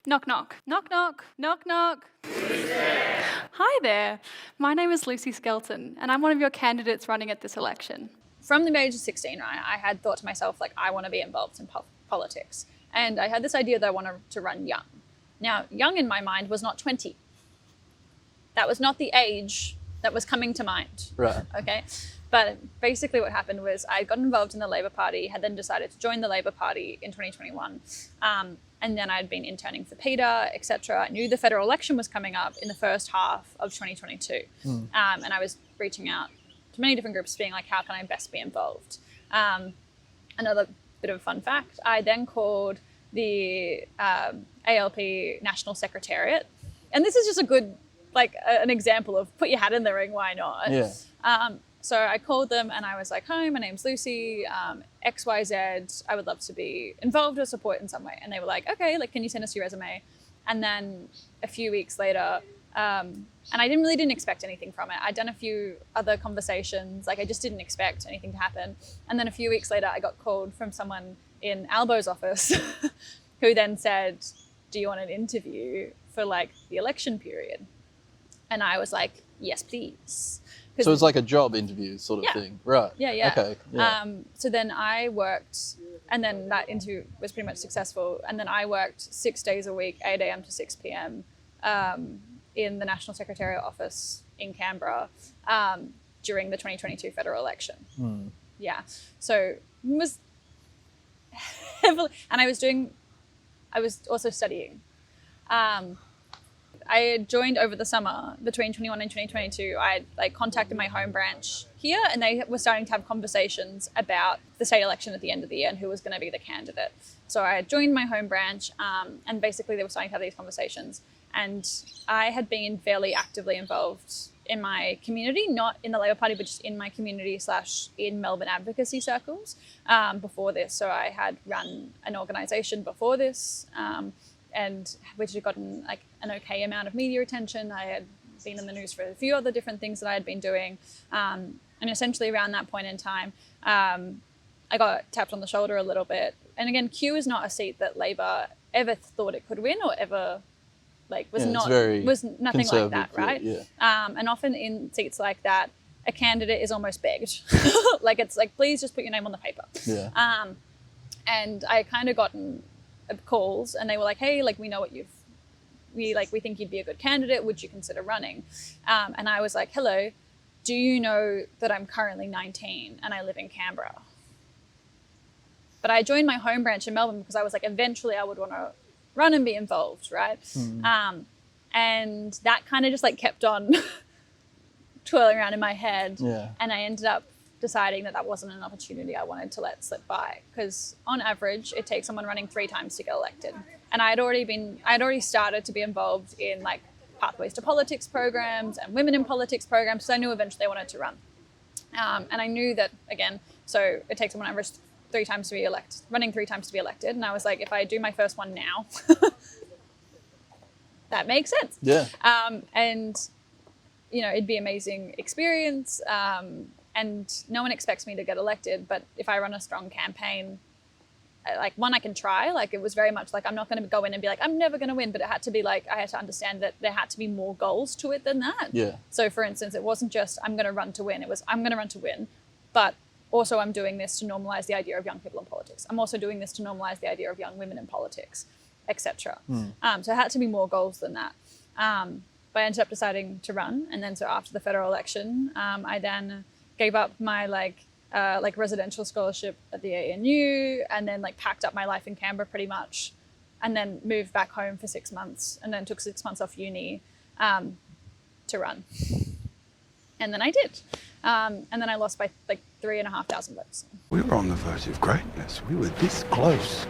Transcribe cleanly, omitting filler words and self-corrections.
Knock, knock. Knock, knock. Knock, knock. Hi there. My name is Lucy Skelton, and I'm one of your candidates running at this election. From the age of 16, right, I had thought to myself, like, I want to be involved in politics. And I had this idea that I wanted to run young. Now, young in my mind was not 20. That was not the age that was coming to mind. Right. Okay. But basically what happened was I got involved in the Labor Party, had then decided to join the Labor Party in 2021. And then I'd been interning for PETA, etc. I knew the federal election was coming up in the first half of 2022. And I was reaching out to many different groups being like, how can I best be involved? Another bit of a fun fact, I then called the ALP National Secretariat. And this is just a good, like an example of put your hat in the ring, why not? Yeah. So I called them and I was like, hi, my name's Lucy, XYZ, I would love to be involved or support in some way. And they were like, okay, like, can you send us your resume? And then a few weeks later, and I didn't expect anything from it. I'd done a few other conversations, like I just didn't expect anything to happen. And then a few weeks later, I got called from someone in Albo's office who then said, do you want an interview for like the election period? And I was like, yes, please. So it's like a job interview sort of thing, right? Yeah. Okay. Yeah. So then I worked, and then that interview was pretty much successful. And then I worked 6 days a week, 8 a.m. to 6 p.m. In the National Secretariat office in Canberra during the 2022 federal election. Yeah. So it was heavily, and I was also studying. I had joined over the summer between 21 and 2022. I had contacted my home branch here and they were starting to have conversations about the state election at the end of the year and who was going to be the candidate. So I had joined my home branch and basically they were starting to have these conversations. And I had been fairly actively involved in my community, not in the Labor Party, but just in my community / in Melbourne advocacy circles before this. So I had run an organisation before this and which had gotten like an okay amount of media attention. I had been in the news for a few other different things that I had been doing. And essentially around that point in time, I got tapped on the shoulder a little bit. And again, Q is not a seat that Labor ever thought it could win or ever was nothing like that, right? Yeah. And often in seats like that, a candidate is almost begged. It's like, please just put your name on the paper. Yeah. And I kind of gotten calls and they were like, hey, like, we know what we think you'd be a good candidate. Would you consider running? And I was like, hello, do you know that I'm currently 19 and I live in Canberra? But I joined my home branch in Melbourne because I was like, eventually I would want to run and be involved, right? And that kind of just kept on twirling around in my head. Yeah. And I ended up deciding that wasn't an opportunity I wanted to let slip by, because on average it takes someone running 3 times to get elected. And I'd already started to be involved in Pathways to Politics programs and Women in Politics programs, so I knew eventually I wanted to run. And I knew that, again, so it takes someone on average 3 times to be elected, running 3 times to be elected. And I was like, if I do my first one now, that makes sense. Yeah. And, it'd be an amazing experience. And no one expects me to get elected, but if I run a strong campaign, one, I can try. It was very much I'm not going to go in and be like, I'm never going to win, but it had to be I had to understand that there had to be more goals to it than that. Yeah. So for instance, it wasn't just I'm going to run to win. It was I'm going to run to win, but also I'm doing this to normalize the idea of young people in politics. I'm also doing this to normalize the idea of young women in politics, etc. So it had to be more goals than that. But I ended up deciding to run. And then so after the federal election, I then gave up my residential scholarship at the ANU and then packed up my life in Canberra pretty much and then moved back home for 6 months and then took 6 months off uni to run. And then I did. And then I lost by 3,500 votes. We were on the verge of greatness. We were this close.